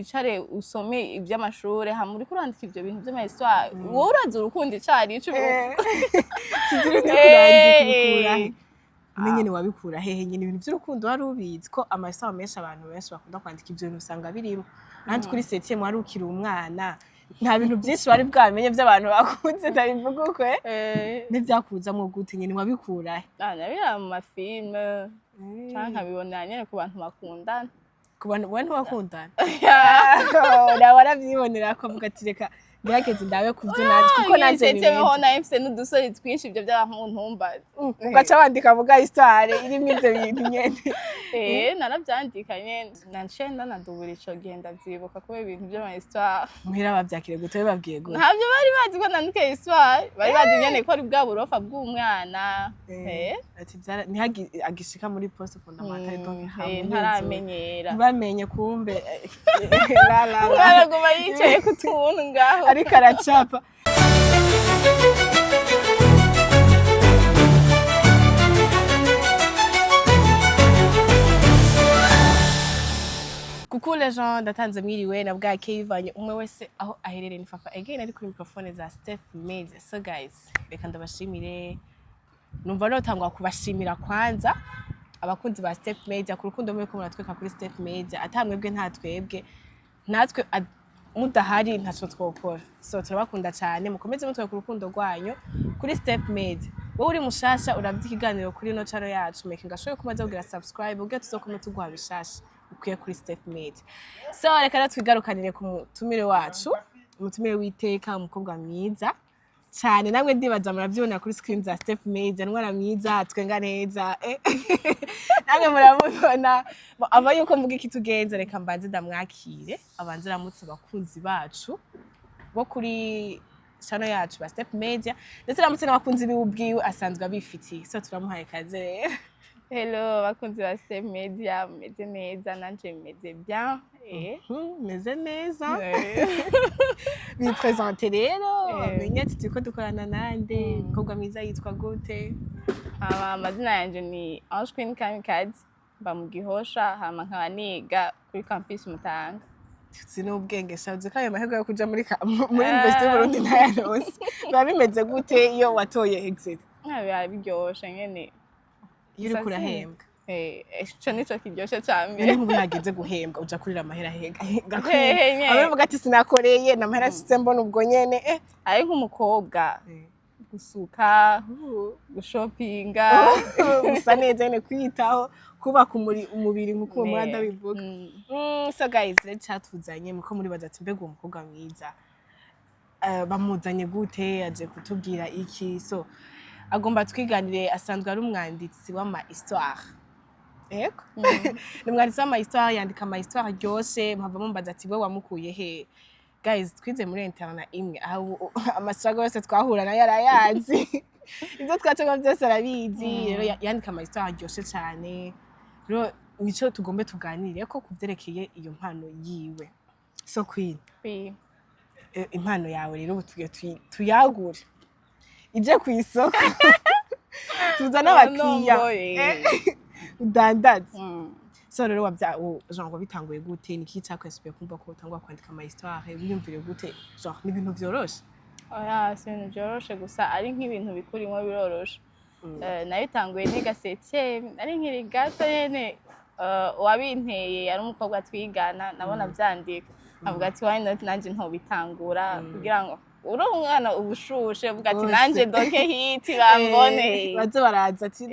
Icare usome iby'amashure hamuri kurandika ivyo bintu by'amahistoire wowe urazi urukundo icari ico kizuri no kurandika nyene wabikura hehe nyene ibintu by'urukundo wari ubizi ko amahistoire menshi abantu benshi bakunda kwandika ivyo bintu usanga birimo nanti kuri 7e wari ukiri umwana nta bintu byinshi wari bwamenye by'abantu bakunze ndabivuga uko n'ivyakuzamwo gute nyene wabikura nabira mu mafilme canka bibona nyene ku bantu bakundana ku bantu bane bakundana waravyibonera ko avuga ati reka gerageze ndawe kuvyo naje kuko nanje ni mwiza na mfise n'udusori twinshi ivyo by'abantu ntumbaza ugaca wandika vuga histoire irimo ivyo bintu nyene naravyandika nyene nancenda nadubura ico genda vyibuka kuba ibintu by'amahistoire muhira bavyakire gute babwiye gute ntabyo bari bazi ko nandika histoire bari bazi nyene ko ari bwa burofa bw'umwana ati ntihagi agishika muri poste fondamentale donc ntaramenyera bamenye kumbe baraguma yicaye ku tuntu ngaho ariko aracapa Coucou les gens ndatanze mwiriwe na bwake yivanye umwe wese aho aherereye nifafa again ari kuri microphone za thematic. So guys reka ndabashimire numva notangwa kubashimira kwanza abakunzi ba thematic ku rukundo muri ko muratweka kuri thematic atamwebwe nta twebwe natwe mudahari ntaco twokora so turabakunda cyane mukomeze mutwe ku rukundo rwanyu kuri thematic wowe uri mushasha uravye ikiganiro kuri no channel yacu making gashoye kumaza kugira subscribe ubwe tuzokoma tuguha bishasha ukwiye kuri thematic. So reka natwigarukanire ku mutumire wacu umutumire witeka umukobwa mwiza cyane namwe ndibaza muravyibona kuri screen za thematic ntwara mwiza twenga neza namwe muramubona ava yuko mvuga iki tugenze reka mbanze ndamwakire abanze ramutse abakunzi bacu bo kuri channel yacu ba thematic ndetse ramutse n'abakunzi biwubwiwe asanzwe abifitiye so turamuhaye kaze rero. Hello bakunzi ba thematic meze neza nanje meze bien meze neza bi présenter rero menye ati ko dukorana nande umukobwa mwiza yitwa gute amazina yanje ni Ange Queen Kamikazi ba mu Gihosha hama nkaba niga kuri campus Mutanga sinubwenge shavuze kayo mahego yo kuja muri University y'Uburundi ntayaronse babimeze gute iyo watoye exit biryoshe nyene yuri kurahembwa ico nico kiryoshe cyane nk'ubu nageze guhembwa uja kurira amahera hega abavuga ati sinakoreye namahera ashitse mbona ubwo nyene ari nk'umukobwa gusuka gushopinga gusa neza nyene kwitaho kubaka umubiri nk'uko uwo mwanda bivuga so guys chatuzanye muko muri baza ati mbega uwo mukobwa mwiza bamuzanye gute aje kutubwira iki so agomba twiganire asanzwe ari umwanditsi w'ama histoire eko ni umwanditsi w'ama histoire yandika ama histoire ryose mpava mumbaza ati we wamukuye he guys twize muri internet imwe aho amasago yose twahura na yarayazi ibyo twacamo byose arabizi rero yandika ama histoire ryose cyane rero nico tugombe tuganire ko kuvyerekeye iyo mpano yiwe so queen impano yawe rero tuyagure ije ku isoko tuzana abakiriya udandaza so rero genre bitanguye gute niki cyakwesubye kumva ko utangwa kwandika ama histoire wiyumvire gute genre ni ibintu byoroshe si ibintu byoroshe gusa ari nk'ibintu bikurimo biroroshe nabitanguye niga 7e ari nkiri gato nyene wabinteye yari umukobwa twigana nabona vyandika avuga ati why not nanje ntobitangura kugira ngo uri umwana ubushushe uvuga ati nanje donke hiti bambone baze baraza ati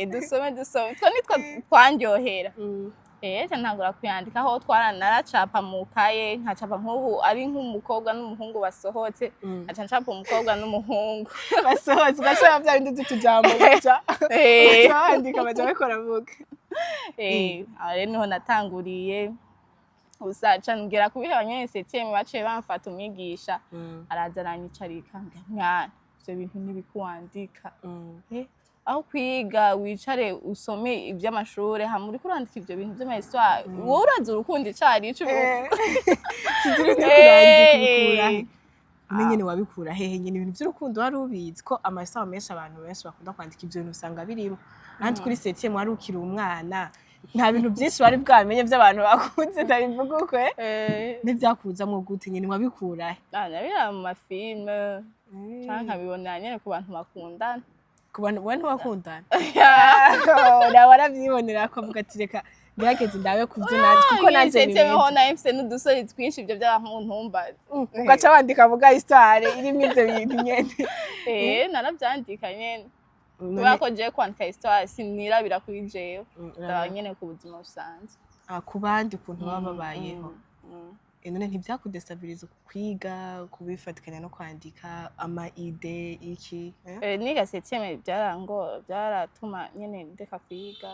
dusome two nitwa twanryohera ntangura kuyandika aho naracapa mu kaye nkacapa nk'ubu ari nk'umukobwa n'umuhungu basohotse aca ncapa umukobwa n'umuhungu basohotse ugashaka bya bindi tutujambo guca bandika baje bakora vuga rero niho natanguriye usaca ngera kubiheba nyene 7e baciye bamfata umwigisha araza aranyicarika mwana ivyo bintu ntibikuwandika aho kwiga wicare usome iby'amashure hamuri kurandika ivyo bintu by'amahistoire wowe urazi urukundo icari ico kizuri no kurandika nyene wabikura hehe nyene ibintu by'urukundo wari ubizi ko amahistoire menshi abantu benshi bakunda kwandika ivyo bintu usanga birimo nanti kuri 7e wari ukiri umwana nta bintu byinshi bari bwamenye by'abantu bakunze ndabivuga uko n'ibyakuzamwo gute nyine wabikurahe nabira mu mafilme canke nkabibonera nyene ku bantu bakundana ku bantu we ntibakundana nawe arabyibonera ko avuga ati reka gerageze ndabe kubyina kuko nanjye nimeho na mfise n'udusore twinshi ibyo by'abantuntumbaza ugaca wandika avuga histoire irimo ibyo bintu nyene narabyandika nyene kubera ko jewe kwandika histoire sinirabira kuri jewe ndaba nyene ku buzima busanzwe ku bandi ukuntu baba babayeho none ntibyakudestabiliza kwiga kubifatikanya no kwandika ama ide iki niga 7e byaratuma nyene ndeka kwiga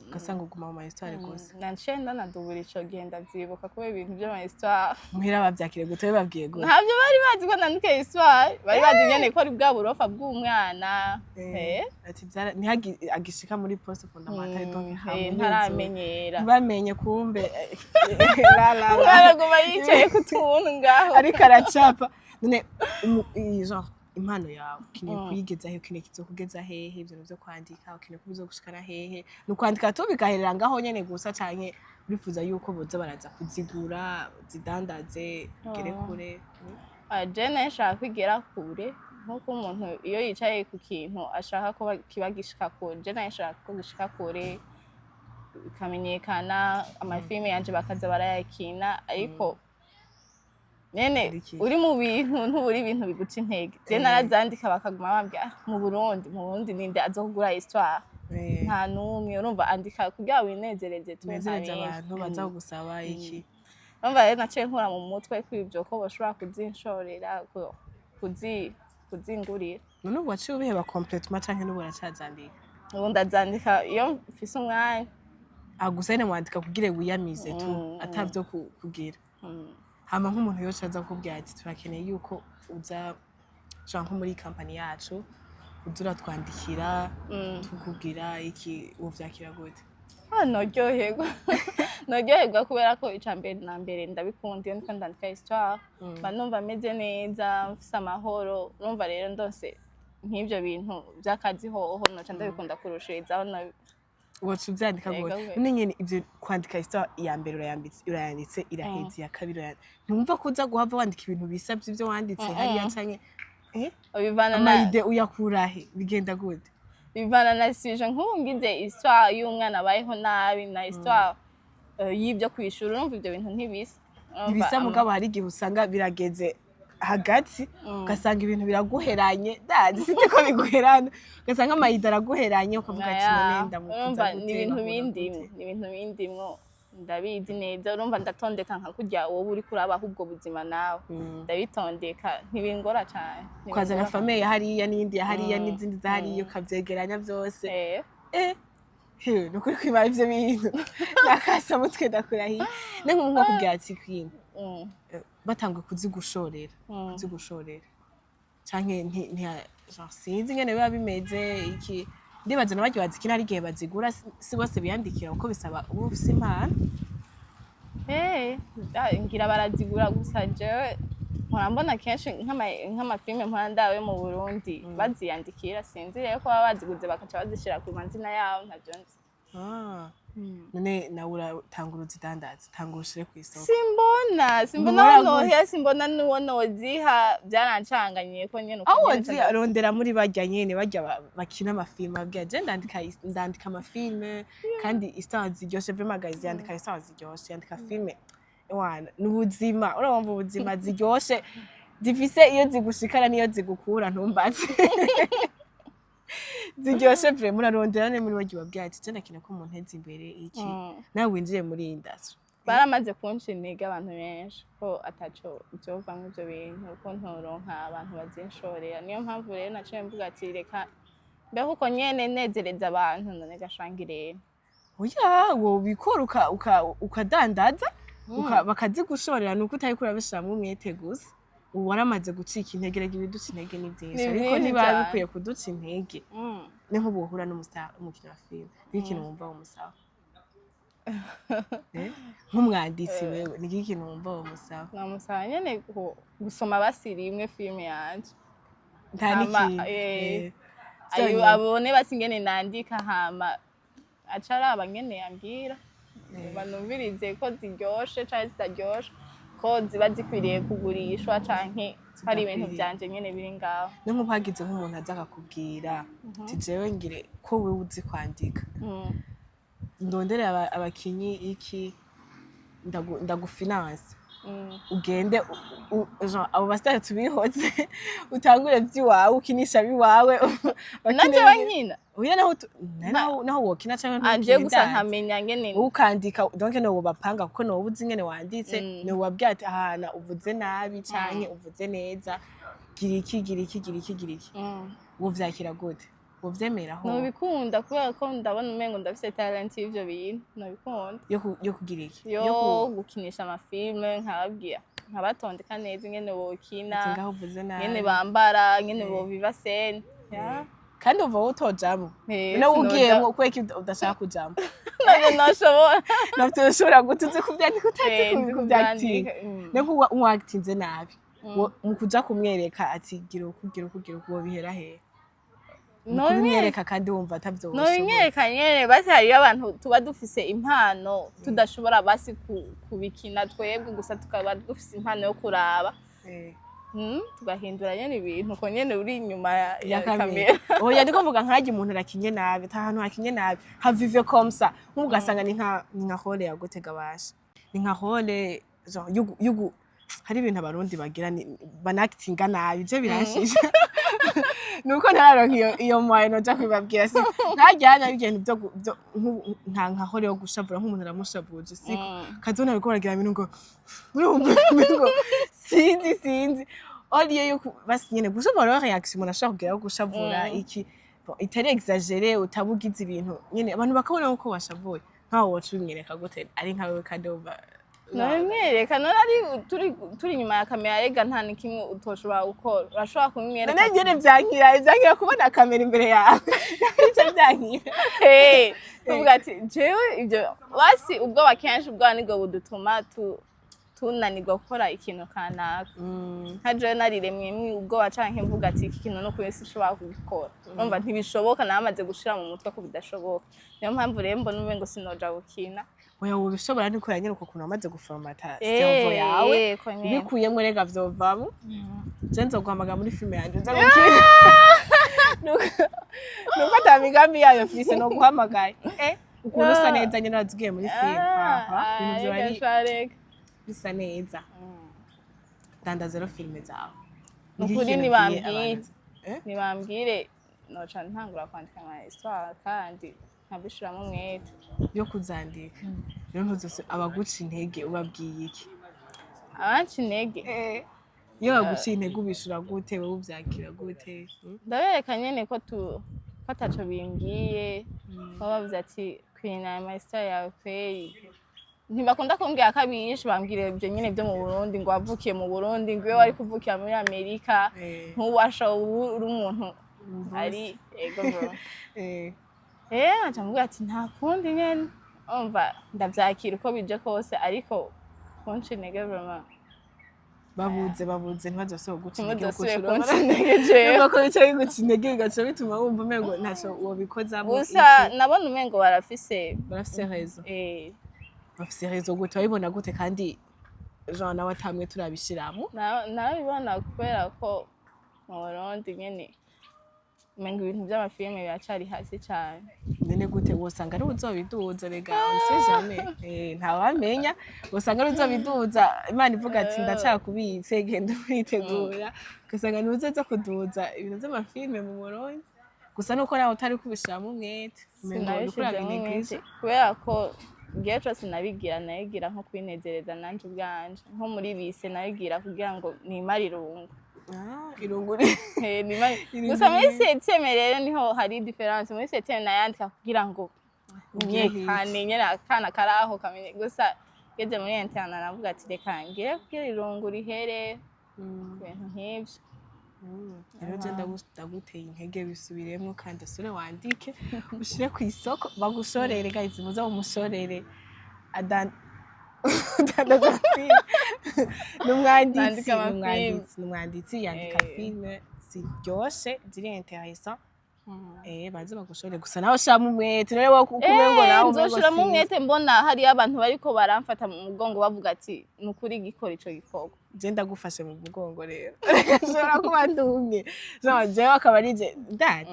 ugasanga uguma mu histoire gusa nancenda nadubura ico gihe ndavyibuka kubera ibintu vy'ama histoire muhira bavyakire gute babwiye gute ntabyo bari bazi ko nandika histoire bari bazi nyene ko ari bwa burofa bw'umwana ati ntihagi agishika muri poste fondamentale donc ntaramenyera bamenye kumbe baraguma yicaye ku tuntu ngaho ariko aracapa none genre impano yawe ukeneye kuyigezaho ukeneye kizokugeza hehe ibyo byo kwandika ukeneye kubizo gushikana hehe ni kwandika to bigaherera ngaho nyene gusa canke urifuza yuko boza baraza kuzigura zidandaze gere kure je nashaka kwigera kure nkuko umuntu iyo yicaye ku kintu ashaka ko kiba gishika kure je nashaka ko gishika kure bikamenyekana amafilme yanje bakaza barayakina ariko nene uri mu bintu ntuburi ibintu biguca intege je narazandika bakaguma bambya mu Burundi ninde azokugura histoire nta numwe urumva andika kugira winezereze tunezereze abantu baza gusaba iki urumva rero naciye nkura mu mutwe kw'ibyo ko bashobora kuzinshorera kuzingurira none ubu waciye ubiheba complètement canke n'ubu uracazandika ubu ndazandika iyo mfise umwanya gusa nyene mwandika kugira wiyamize tu atavyo kugira hama nk'umuntu yose aza kubwira ati turakeneye yuko uza nko muri company yacu uzura twandikira tukubwira iki uvyakira gute noryoherwa kubera ko icambere na mbere ndabikunda iyo ndiko ndandika histoire mba numva meze neza mfise amahoro urumva rero ndose nk'ivyo bintu vy'akazi hoho noca ndabikunda kurushirizaho wacu byandika gute none nyene ivyo kwandika histoire ya mbere urayanditse iraheze ya kabiri ntumva kuza guhava wandika ibintu bisabye ivyo wanditse hariya canke bivana na ide uyakurahe bigenda gute bivana na sije nk'ubu ngize histoire y'umwana abayeho nabi na histoire y'ibyo kwishura urumva ivyo bintu ntibisa mugabo hari igihe usanga birageze hagati ugasanga ibintu biraguheranye ndazi site ko biguherana ugasanga amayida araguheranye ukavuga ati none ndamukuza ni ibintu bindimwo ndabizi neza urumva ndatondeka nka kurya wowe uri kuraba ahubwo buzima nawe ndabitondeka ntibingora cyane kwazana famille hariya n'indi hariya n'izindi zahariya ukavyegeranya byose nukuri kwiba ivyo bintu nakasa mutwe ndakurahiye nko kubwira ati kwini batangwe kuzigushorera canke sinzi ngene biba bimeze iki ndibaza nabagiye bazikina ari igihe bazigura si bose biyandikira uko bisaba ubu ufise impano ngira barazigura gusa jewe mpora mbona kenshi nk'amafilme mpora ndawe mu Burundi baziyandikira sinzi rero ko baba baziguze bakaca bazishira ku mazina yabo ntavyo nzi none nawe uratangura uzidandaza tangura ushire ku isoko simbona nuwo noziha byarancanganye ko nyene rondera muri barya nyene barya bakina amafilme abwira je ndandika amafilme kandi histoire ziryoshe vraiment guys yandika histoire ziryoshe yandika filme wana n'ubuzima urumva ubuzima ziryoshe zifise iyo zigushikana niyo zigukura ntumbaze ziryoshe vraiment urarondera ne muri bagiye babwira ati je nakina ko mu nteze imbere iki nawe winjiye muri industry baramaze kunshi intege abantu benshi ko ataco byovamwe ibyo bintu ko ntoronka abantu bazinshorera niyo mpamvu rero naciye mvuga ati reka mbeho uko nyene nezereza abantu none gashangirene wo bikora ukadandaza bakazigushorera nuko utari kurabishamwe umwete gusa ubu waramaze gucika intege rega ibiduca intege ni byinshi ariko niba bikwiye kuduca intege ni nk'ubu uhura n'umukinnyi wa filime n'ikintu wumva umusaba nk'umwanditsi wewe ni ikintu wumva umusaba namusaba nyene gusoma basiri imwe filime yanje nta n'ikintu abone basi ngene nandika hama aca araba nyene yambwira banumvirize ko ziryoshe canke zitaryoshe ko ziba zikwiriye kugurishwa canke hari ibintu vyanje nyene biri ngaho. Ni nko hagize nk'umuntu aza akakubwira ati jewe ngire ko wewe uzi kwandika ndondere abakinyi iki ndagufinance ugende abo basitari tubihoze utangure by'iwawe ukinisha biwawe nanje bankina uya naho wokina cyangwa anje gusa nkamenya ngene ukandika donc no bapanga kuko no ubuzi ngene wanditse no wabwira ati ahana uvuze nabi canke uvuze neza gira iki wo vyakira gute wo vyemeraho no bikunda kubera ko ndabona umengo ndafise talent y'ivyo bintu no bikunda yo kugira iki yo gukinisha amafilme nkababwira nkabatondeka neza ingene bokina ngene bambara ngene boviva scene kandi uva utojamo no ugiyemo kweki udashaka kujamo nanje nashobora navyo ushobora gutuze kubyandika utazi kubyandika nko umwactinze nabi mu kuja kumwereka ati gira uko bihera he no kumwereka kandi wumva atavyo no nyereka nyene basi hari abantu tuba dufise impano tudashobora basi kubikina twebwe gusa tukaba dufise impano yo kuraba tugahindura nyene ibintu ko nyene uri inyuma ya kamera oya ndiko mvuga nkaje umuntu arakinye nabi tahantu hakinye nabi havive comme ça nk'ugasanga ni nka hore yagutega basha ni nka hore yugu hari ibintu abarundi bagira banactinga nabi je birashisha nuko ntaronka iyo mwaye noja kwibabwira si ntajyana ibintu byo nka hore yo gushavura nk'umuntu aramushavuje siko kazona ariko baragira ibintu ngo urumva sinzi oliye yo basi nyene gushavura reaction umuntu ashaka kugira gushavura iki itari exagere utabugize ibintu nyene abantu bakabona ko washavuye nkaho wacumwereka gute ari nkawe kadova Nomwereka none ari turi nyuma ya kamera rega nta nikimwe utoshobora gukora urashobora kumwereka none ngene vyankira kubona kamera imbere yawe icyo vyankira tuvuga ati jewe ibyo basi ubwo bakenshi ubwo nibwo budutuma tunanirwa gukora ikintu kanaka nka jewe nariremwe ubwo bacanke mvuga ati iki kintu no kwese ushobora kubikora urumva ntibishoboka namaze gushira mu mutwe ko bidashoboka niyo mpamvu rero mbona umengo sinoja gukina oya ubishobora niko yanyene uko kuntu amaze guformata servo yawe bikuyemo rega vyovamo je nzoguhamagara muri filme yanje nza gukina nuko atamigambi yayo fise no guhamagaye ukuntu usa neza nyene wazigiye muri filme ibintu vyari bisa neza danda zero filme zawe ukuri nibambwire noca ntangura kwandika ama histoire kandi nkabishiramo umwete yo kuzandika rero ntuzose abaguca intege ubabwiye iki abanca intege iyo baguca intege ubishura gute wowe uvyakira gute ndabereka nyene ko ataco bimbwiye ko bavuze ati kwina ama histoire yawe kweri ntibakunda kumbwira ko abishe bambwira ibyo nyene byo mu Burundi ngo wavukiye mu Burundi ngo iyo wari kuvukira muri Amerika ntubasha uri umuntu ari ego bro aca mubwira ati nta kundi nyene umva ndavyakira uko bije kose ariko kunca intege vraiment babuze ntibazose guca intege kunca intege jewe nuko bicaye guca intege bigaca bituma wumva umengo ntaco wobikozamo gusa nabona umengo barafise rezo bafise rezo gute wabibona gute kandi Jean nawe atamwe turabishiramo narabibona kubera ko mu Burundi nyene umengo ibintu by'amafilme biracari hasi cyane nene gute wosanga ari uzobiduza rega usejame ntawamenya wosanga ari uzobiduza Imana ivuga ati ndacakubitse genda kwitegura ugasanga nuzoza kuduza ibintu by'amafilme mu Burundi gusa nuko nawe utari kubishiramo umwete umengo ukora binegije kubera ko ngiye cyose nabigira nko kwinezereza nanje ubwanje nko muri bise nabigira kugira ngo nimare irungu irunguri gusa muri septième rero niho hari difference muri septième nayandika kugira ngo nyekane nyene akana karaho kamenye gusa geze muri interne navuga ati reka ngire kugira irungu rihere ibintu nk'ivyo rero je ndaguteye intege bisubiremwo kandi asore wandike ushire ku isoko bagushorere guys muza umushorere n'umwanditsi yandika filme ziryoshe ziri intéressant baze bagushore gusa nawe shama umwete rero wo kumengo nawe nzoshiramo umwete mbona hari abantu bariko baramfata mu mugongo bavuga ati nukuri gikora ico gikorwa je ndagufashe mu mugongo rero shora kuba ndumye jewe akaba ari je that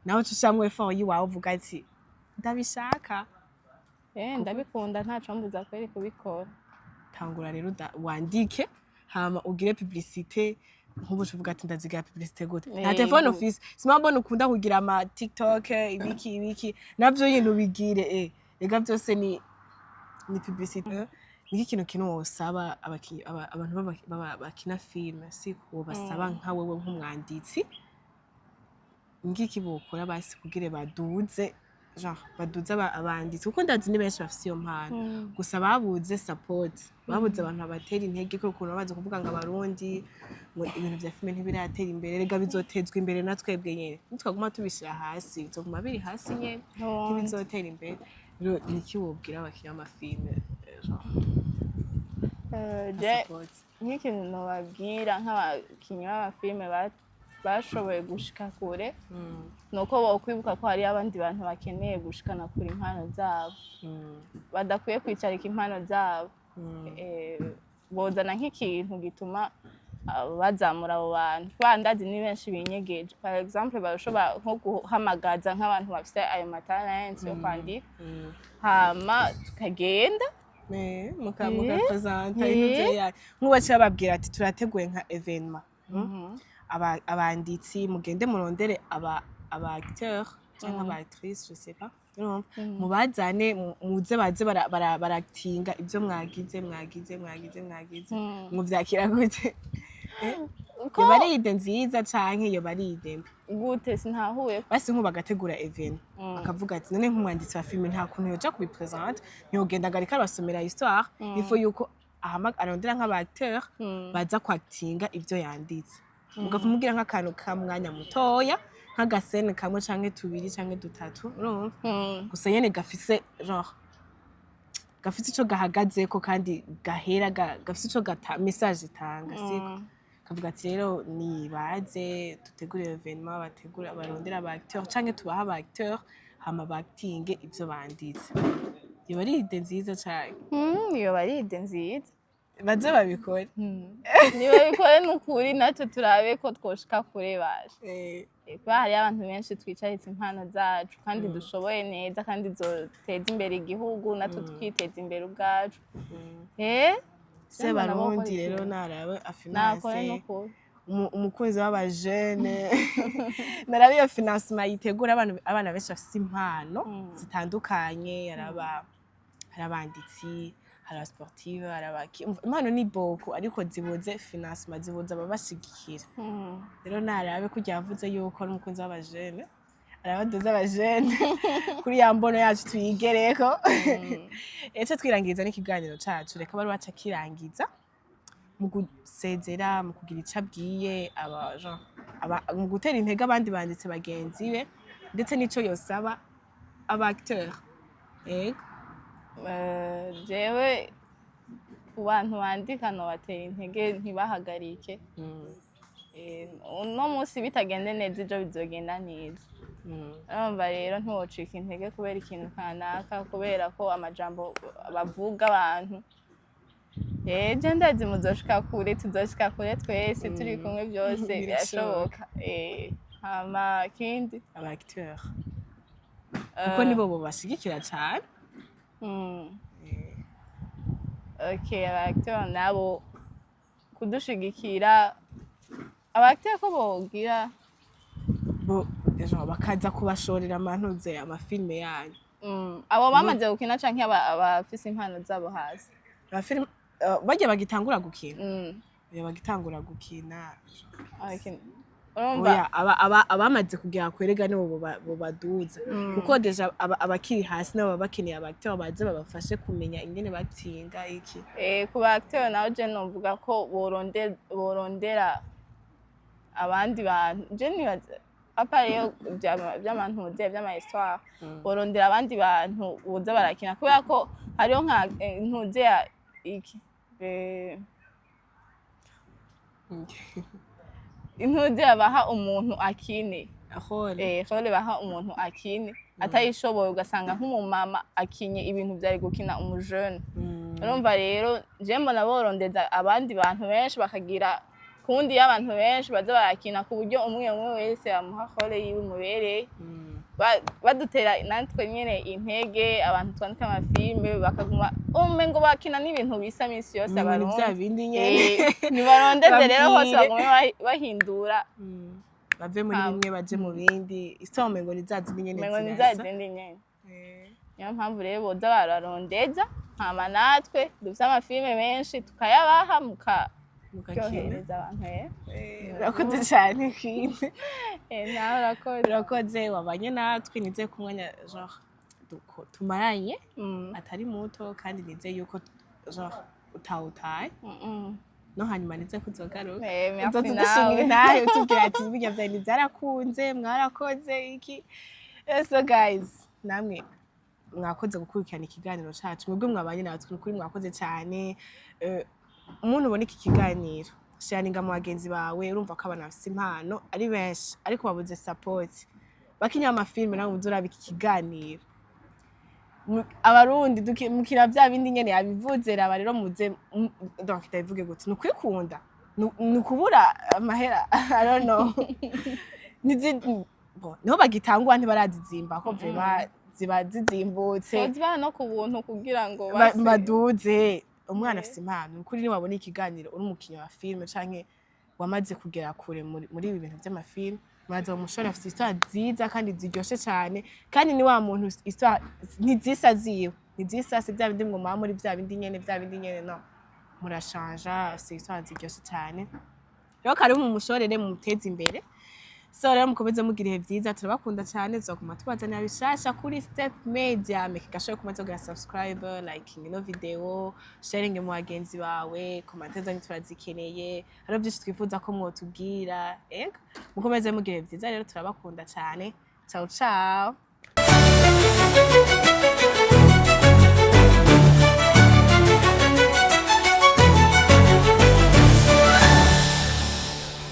nawe tushamwe effort yiwawe uvuga ati ndabishaka ndabikunda ntaco mbuza kweri kubikora tangura rero wandike hama ugire publicité nk'ubu uvuga ati ndazigira publicité gute nta telefone office simabona ukunda kugira ama TikTok ibiki navyo yintu bigire ega byose ni publicité ni ikintu kintu wosaba abantu bakina film si ko basaba nka wewe nk'umwanditsi ngiki bokora basi kugire baduze abanditsi kuko ndazi ni benshi bafite iyo mpano gusa babuze support babuze abantu abatera intege ko ukuntu babaze kuvuga ngo abarundi ngo ibintu bya filime ntibiratera imbere rega bizotezwa imbere natwebwe nyene nitwaguma tubishira hasi bizoguma biri hasi nyene ntibizotera imbere rero niki wobwira abakiriya amafilme nk'ikintu nobabwira nk'abakinnyi b'amafilme bashoboye gushika kure nuko bokwibuka ko hari abandi bantu bakeneye gushikana kure impano zabo badakwiye kwicarika impano zabo bozana nk'ikintu gituma bazamura abo bantu bandazi ni benshi binyegeje par exemple barashobora nko guhamagaza nk'abantu bafite ayo matalent yo kwandika hama tukagenda mukapresenta nk'ubaciye bababwira ati turateguye nka evenement abanditsi mugende murondere aba acteur cyangwa aba actrice je sais pas mubazane muze baze baractinga ibyo mwagize muvyakira gute iyo bari ide nziza canke iyo bari ide gute sintahuye basi nko bagategura event akavuga ati none nk'umwanditsi wa film nta kuntu yoja kubipresenta ntiyogenda garika abasomera histoire ifo yuko arondera nk'aba acteur baza kwactinga ibyo yanditse mugafumugira nk'akantu kamwanya mutoya nk'agasene kamwe canke tubiri canke dutatu urumva gusa nyene gafise genre gafise ico gahagazeko kandi gahera gafise ico message itanga siko kavuga ati rero ni baze dutegura evenement bategura barondera aba acteur canke tubaha aba acteur hama bactinge ivyo banditse iyo bari ide nziza cyane iyo bari ide nziza baze babikore niba bikore n'ukuri natwe turabe ko twoshika kure baje kuba hari abantu benshi twicaritse impano zacu kandi dushoboye neza kandi zoteza imbere igihugu natwe tukiteza imbere ubwacu se barundi rero narabe afinance umukunzi w'abajene narabe iyo financement yitegura abana benshi bafite impano zitandukanye harabanditsi hari sportive impano ni boko ariko zibuze financement zibuze ababashigikira rero narabe kujya yavuze yuko ari umukunzi w'abajene arabaduza abajene kuri ya mbono yacu tuyigereko ece twirangiriza n'ikiganiro cacu reka bari baca kirangiza mu gusezera mu kugira ico abwiye mu gutera intege abandi banditse bagenzi be ndetse n'ico yosaba aba acteur jewe ku bantu bandika nobatera intege ntibahagarike uno munsi bitagende neza ejo bizogenda neza urumva rero ntiwocika intege kubera ikintu kanaka kubera ko amajambo bavuga abantu je ndazi muzoshika kure tuzoshika kure twese turi kumwe byose birashoboka hama kindi aba acteur kuko nibo bashigikira cyane okay abacteur nabo kudushigikira abacteur ko bogira bakaza kubashorera amantuze amafilme yanyu abo bamaze gukina canke abafise impano zabo hasi abafilme bajya bagitangura gukina bagitangura gukina abamaze kugira kwerega nibo baduza kuko deja abakiri hasi nabo bakeneye abacteur baze babafashe kumenya ingene batsinda iki ku bacteur naho je novuga ko borondera abandi bantu je nibaza apariyo by'abantu by'ama histoire borondera abandi bantu boza barakina kubera ko hariho nka ntuze ya iki intuze abaha umuntu akine hore baha umuntu akine atayishoboye ugasanga nk'umumama akinye ibintu byari gukina umujene urumva rero je mbona borondeza abandi bantu benshi bakagira kundi y'abantu benshi baza barakina ku buryo umwe wese amuha hore yiwe mubereye badutera natwe nyene intege abantu twandika amafilme bakaguma ngo bakina n'ibintu bisa misi yose abantu bya bindi nyene nibarondeze rero hose bagume bahindura bave muri bimwe baje mu bindi isome ngo nizazindi nyene ngo nizazindi nyene niyo mpamvu rero boza bararondeza hama natwe dufite amafilme menshi tukayabaha mukyohereza abantu urakoze cyane kwine nawe urakoze wabanye natwe nizeye ku mwanya genre tumaranye atari muto kandi nizeye yuko genre utawutaye no hanyuma nize kuzogaruka uzodushingira nawe utubwira ati ibirya byanyu byarakunze mwarakoze iki so guys namwe mwakoze gukurikirana ikiganiro cacu mwebwe mwabanye natwe ukuri mwakoze cyane umuntu ubona iki kiganiro sharinga mu bagenzi bawe urumva ko abana bafite impano ari benshi ariko babuze support bakinya amafilme nawe muzuraba iki kiganiro abarundi mukira bya bindi nyene yabivuze raba rero muze donc ndabivuge gute nukwikunda nukubura amahera I don't know niho bagitangwa ntibarazizimba ko vraiment ziba zizimbutse ziba no ku buntu kugira ngo baduze umwana afite impano kuri ni wabona ikiganiro uri umukinnyi wa filme canke wamaze kugera kure muri ibi bintu by'amafilme muraza umushora afite histoire nziza kandi ziryoshe cyane kandi ni wa muntu histoire ntizisa ziwe ntizisa se bya bindi ngo mama muri bya bindi nyene no murashanja afite histoire ziryoshe cyane rero kari mu mushorere mu mutezi imbere so rero mukomeze mugira ibihe byiza turabakunda cyane tuzakuma tubazanira bishasha kuri Step Media make gashoye kumaze kugira subscribe liking ino video sharing mu bagenzi bawe comment zanyu turazikeneye hari byinshi twifuza ko mwotubwira mukomeze mugira ibihe byiza rero turabakunda cyane ciao ciao